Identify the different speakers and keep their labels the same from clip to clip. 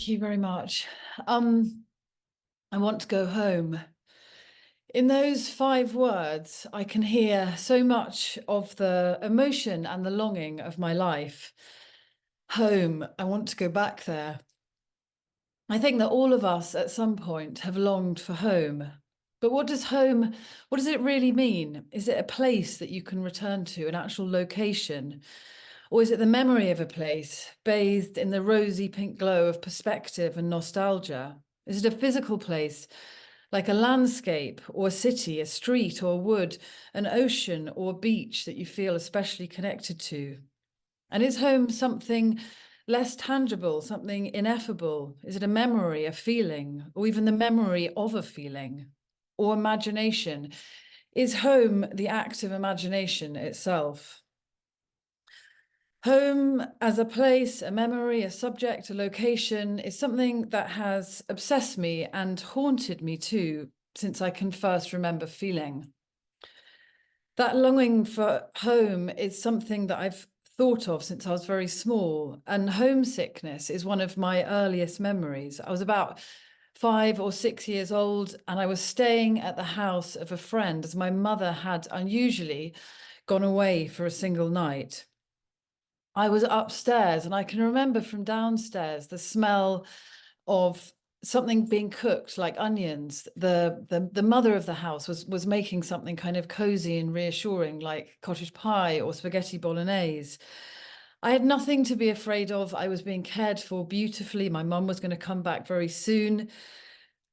Speaker 1: Thank you very much. I want to go home. In those 5 words, I can hear so much of the emotion and the longing of my life. Home, I want to go back there. I think that all of us at some point have longed for home. But what does it really mean? Is it a place that you can return to, an actual location? Or is it the memory of a place bathed in the rosy pink glow of perspective and nostalgia? Is it a physical place, like a landscape or a city, a street or a wood, an ocean or a beach that you feel especially connected to? And is home something less tangible, something ineffable? Is it a memory, a feeling, or even the memory of a feeling? Or imagination? Is home the act of imagination itself? Home as a place, a memory, a subject, a location is something that has obsessed me and haunted me too since I can first remember feeling. That longing for home is something that I've thought of since I was very small, and homesickness is one of my earliest memories. I was about 5 or 6 years old, and I was staying at the house of a friend as my mother had unusually gone away for a single night. I was upstairs, and I can remember from downstairs the smell of something being cooked, like onions. The mother of the house was making something kind of cozy and reassuring, like cottage pie or spaghetti bolognese. I had nothing to be afraid of. I was being cared for beautifully. My mum was going to come back very soon.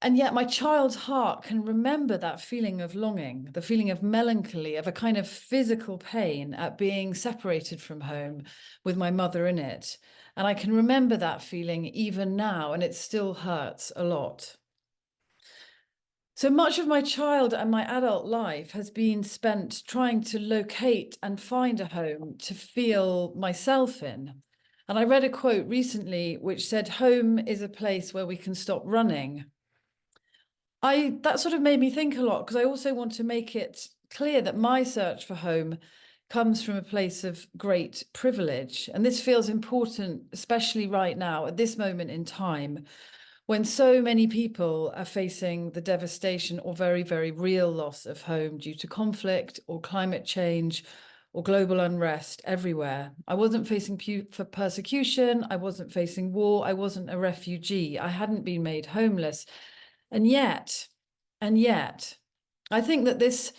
Speaker 1: And yet my child's heart can remember that feeling of longing, the feeling of melancholy, of a kind of physical pain at being separated from home with my mother in it. And I can remember that feeling even now, and it still hurts a lot. So much of my child and my adult life has been spent trying to locate and find a home to feel myself in. And I read a quote recently which said, "Home is a place where we can stop running." That sort of made me think a lot, because I also want to make it clear that my search for home comes from a place of great privilege. And this feels important, especially right now, at this moment in time, when so many people are facing the devastation or very, very real loss of home due to conflict or climate change or global unrest everywhere. I wasn't facing persecution. I wasn't facing war. I wasn't a refugee. I hadn't been made homeless. And yet, I think that this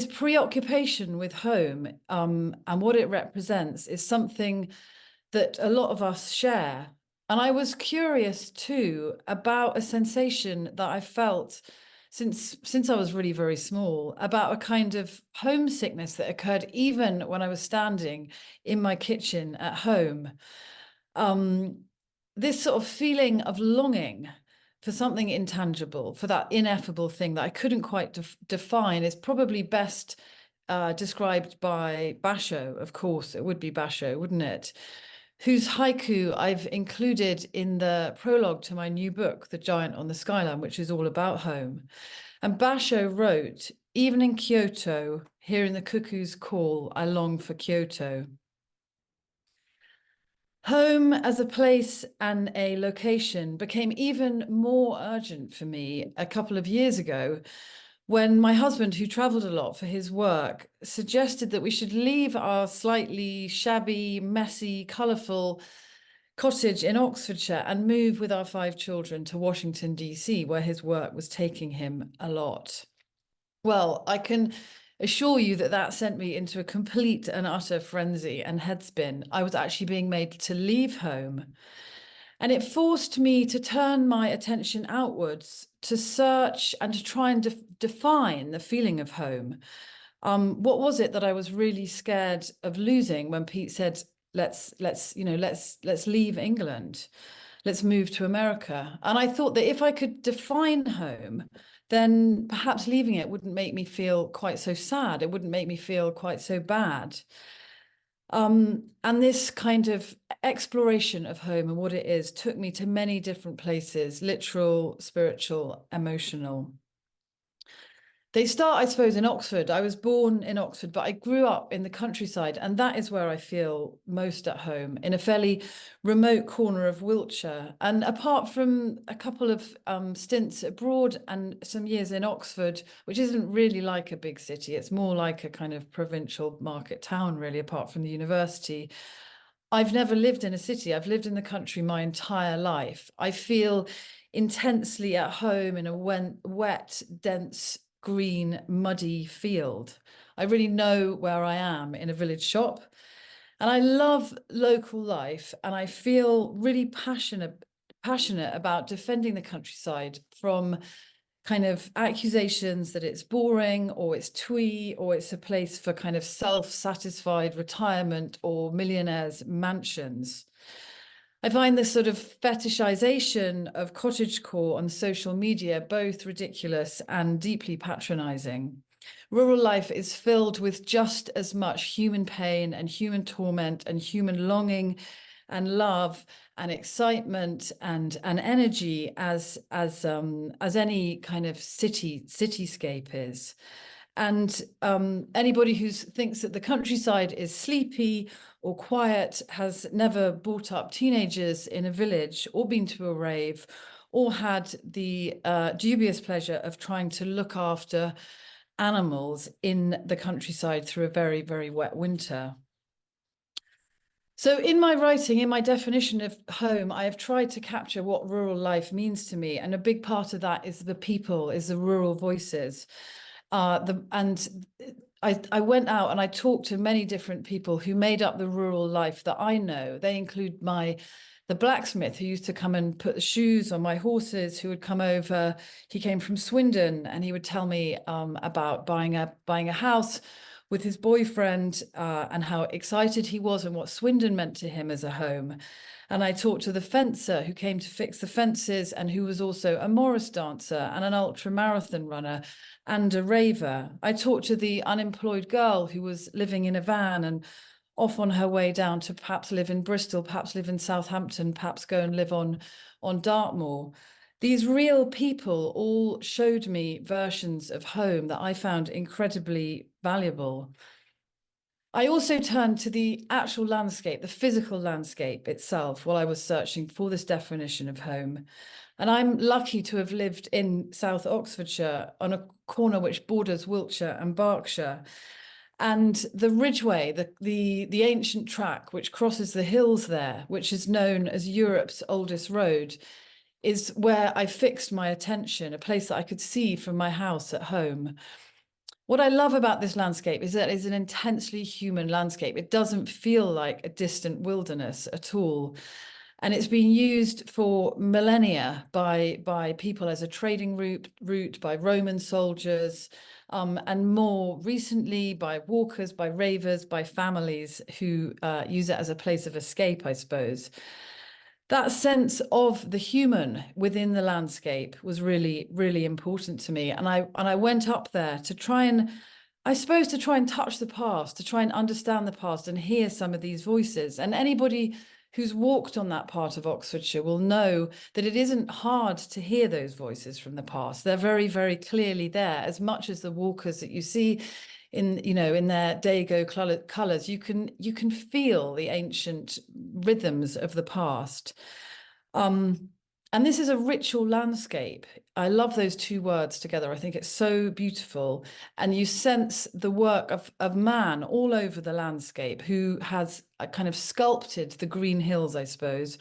Speaker 1: preoccupation with home and what it represents is something that a lot of us share. And I was curious too about a sensation that I felt since I was really very small, about a kind of homesickness that occurred even when I was standing in my kitchen at home. This sort of feeling of longing for something intangible, for that ineffable thing that I couldn't quite define, is probably best described by Basho. Of course, it would be Basho, wouldn't it? Whose haiku I've included in the prologue to my new book, The Giant on the Skyline, which is all about home. And Basho wrote, "Even in Kyoto, hearing the cuckoo's call, I long for Kyoto." Home as a place and a location became even more urgent for me a couple of years ago, when my husband, who traveled a lot for his work, suggested that we should leave our slightly shabby, messy, colourful cottage in Oxfordshire and move with our 5 children to Washington, D.C., where his work was taking him a lot. Well, I can assure you that that sent me into a complete and utter frenzy and headspin. I was actually being made to leave home. And it forced me to turn my attention outwards, to search and to try and define the feeling of home. What was it that I was really scared of losing when Pete said, let's leave England, let's move to America? And I thought that if I could define home, then perhaps leaving it wouldn't make me feel quite so sad. It wouldn't make me feel quite so bad. And this kind of exploration of home and what it is took me to many different places: literal, spiritual, emotional. They start, I suppose, in Oxford. I was born in Oxford, but I grew up in the countryside, and that is where I feel most at home, in a fairly remote corner of Wiltshire. And apart from a couple of stints abroad and some years in Oxford, which isn't really like a big city, it's more like a kind of provincial market town, really, apart from the university. I've never lived in a city. I've lived in the country my entire life. I feel intensely at home in a wet, dense, green, muddy field. I really know where I am in a village shop. And I love local life, and I feel really passionate about defending the countryside from kind of accusations that it's boring or it's twee or it's a place for kind of self-satisfied retirement or millionaires' mansions. I find this sort of fetishization of cottagecore on social media both ridiculous and deeply patronizing. Rural life is filled with just as much human pain and human torment and human longing and love and excitement and energy as any kind of cityscape is. And anybody who thinks that the countryside is sleepy or quiet has never brought up teenagers in a village or been to a rave or had the dubious pleasure of trying to look after animals in the countryside through a very, very wet winter. So in my writing, in my definition of home, I have tried to capture what rural life means to me. And a big part of that is the people, is the rural voices. I went out and I talked to many different people who made up the rural life that I know. They include the blacksmith who used to come and put the shoes on my horses, who would come over. He came from Swindon, and he would tell me about buying a house with his boyfriend and how excited he was and what Swindon meant to him as a home. And I talked to the fencer who came to fix the fences and who was also a Morris dancer and an ultra marathon runner and a raver. I talked to the unemployed girl who was living in a van and off on her way down to perhaps live in Bristol, perhaps live in Southampton, perhaps go and live on Dartmoor. These real people all showed me versions of home that I found incredibly valuable. I also turned to the actual landscape, the physical landscape itself, while I was searching for this definition of home. And I'm lucky to have lived in South Oxfordshire on a corner which borders Wiltshire and Berkshire. And the Ridgeway, the ancient track which crosses the hills there, which is known as Europe's oldest road, is where I fixed my attention, a place that I could see from my house at home. What I love about this landscape is that it's an intensely human landscape. It doesn't feel like a distant wilderness at all. And it's been used for millennia by people as a trading route by Roman soldiers, and more recently by walkers, by ravers, by families who use it as a place of escape, I suppose. That sense of the human within the landscape was really, really important to me. And I went up there to try and, I suppose, to try and touch the past, to try and understand the past and hear some of these voices. And anybody who's walked on that part of Oxfordshire will know that it isn't hard to hear those voices from the past. They're very, very clearly there, as much as the walkers that you see in their dago colors. You can feel the ancient rhythms of the past. And this is a ritual landscape. I love those two words together. I think it's so beautiful. And you sense the work of man all over the landscape, who has kind of sculpted the green hills, I suppose,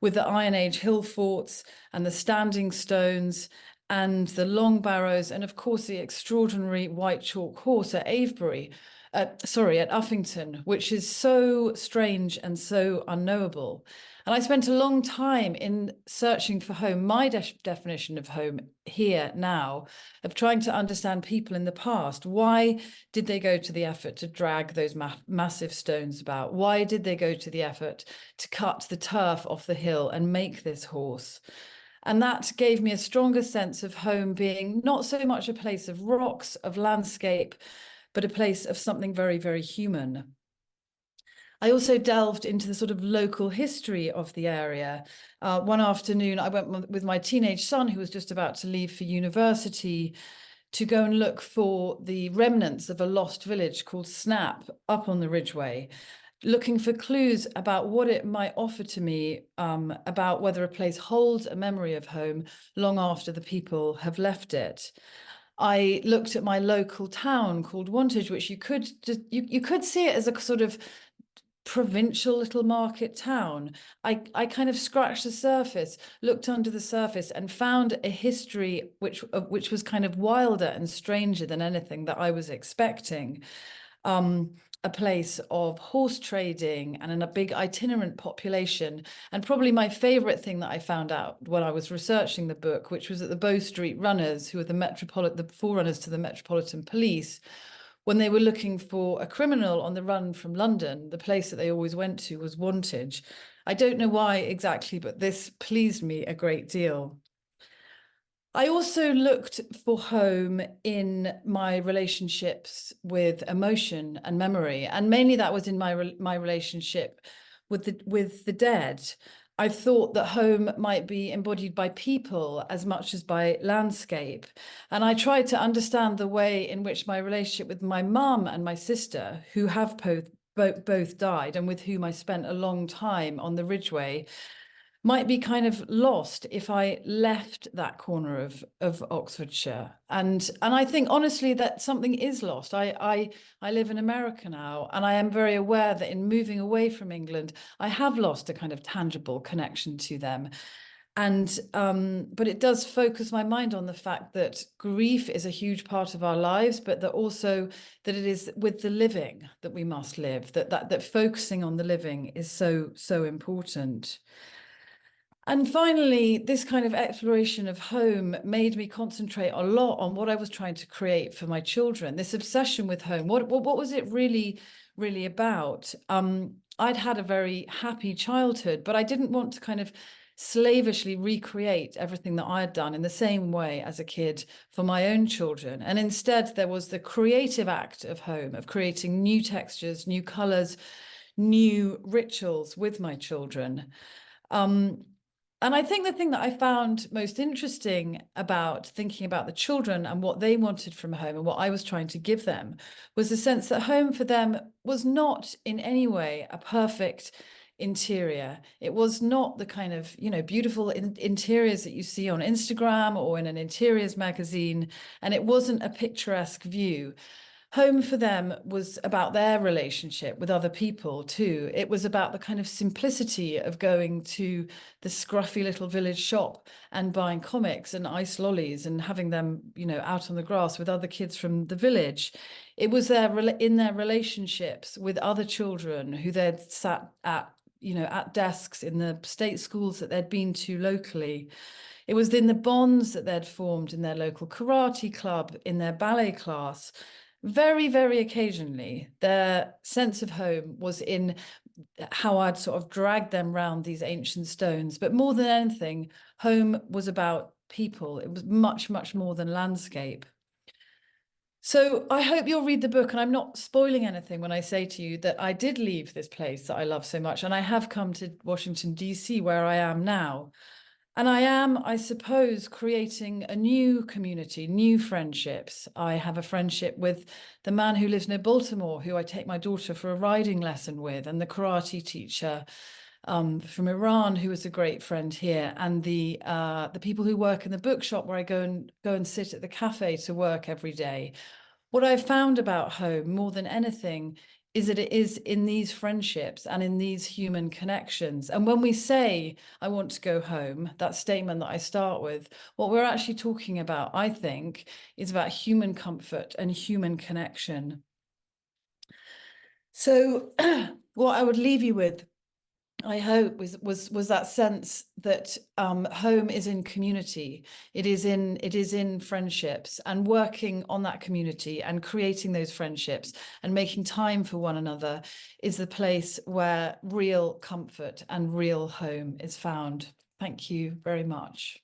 Speaker 1: with the Iron Age hill forts and the standing stones and the long barrows, and of course the extraordinary white chalk horse at at Uffington, which is so strange and so unknowable. And I spent a long time in searching for home, my definition of home here now, of trying to understand people in the past. Why did they go to the effort to drag those massive stones about? Why did they go to the effort to cut the turf off the hill and make this horse? And that gave me a stronger sense of home being not so much a place of rocks, of landscape, but a place of something very, very human. I also delved into the sort of local history of the area. One afternoon, I went with my teenage son, who was just about to leave for university, to go and look for the remnants of a lost village called Snap up on the Ridgeway, looking for clues about what it might offer to me, about whether a place holds a memory of home long after the people have left it. I looked at my local town called Wantage, which you could see it as a sort of provincial little market town. I kind of scratched the surface, looked under the surface, and found a history which was kind of wilder and stranger than anything that I was expecting. A place of horse trading and a big itinerant population. And probably my favorite thing that I found out when I was researching the book, which was that the Bow Street Runners, who are the forerunners to the Metropolitan Police, when they were looking for a criminal on the run from London, the place that they always went to was Wantage. I don't know why exactly, but this pleased me a great deal. I also looked for home in my relationships with emotion and memory, and mainly that was in my relationship with the dead. I thought that home might be embodied by people as much as by landscape, and I tried to understand the way in which my relationship with my mum and my sister, who have both died and with whom I spent a long time on the Ridgeway, might be kind of lost if I left that corner of Oxfordshire. And I think honestly that something is lost. I live in America now, and I am very aware that in moving away from England, I have lost a kind of tangible connection to them. And but it does focus my mind on the fact that grief is a huge part of our lives, but that also that it is with the living that we must live, that focusing on the living is so important. And finally, this kind of exploration of home made me concentrate a lot on what I was trying to create for my children, this obsession with home. What was it really about? I'd had a very happy childhood, but I didn't want to kind of slavishly recreate everything that I had done in the same way as a kid for my own children. And instead, there was the creative act of home, of creating new textures, new colors, new rituals with my children. And I think the thing that I found most interesting about thinking about the children and what they wanted from home and what I was trying to give them was the sense that home for them was not in any way a perfect interior. It was not the kind of, beautiful interiors that you see on Instagram or in an interiors magazine. And it wasn't a picturesque view. Home for them was about their relationship with other people too. It was about the kind of simplicity of going to the scruffy little village shop and buying comics and ice lollies and having them, out on the grass with other kids from the village. It was in their relationships with other children who they'd sat at, at desks in the state schools that they'd been to locally. It was in the bonds that they'd formed in their local karate club, in their ballet class. Very, very occasionally, their sense of home was in how I'd sort of dragged them round these ancient stones. But more than anything, home was about people. It was much, much more than landscape. So I hope you'll read the book, and I'm not spoiling anything when I say to you that I did leave this place that I love so much, and I have come to Washington, D.C., where I am now. And I am, I suppose, creating a new community, new friendships. I have a friendship with the man who lives near Baltimore, who I take my daughter for a riding lesson with, and the karate teacher from Iran, who is a great friend here, and the people who work in the bookshop where I go and sit at the cafe to work every day. What I've found about home more than anything is that it is in these friendships and in these human connections. And when we say, I want to go home, that statement that I start with, what we're actually talking about, I think, is about human comfort and human connection. So what I would leave you with, I hope, was that sense that home is in community. It is in friendships, and working on that community and creating those friendships and making time for one another is the place where real comfort and real home is found. Thank you very much.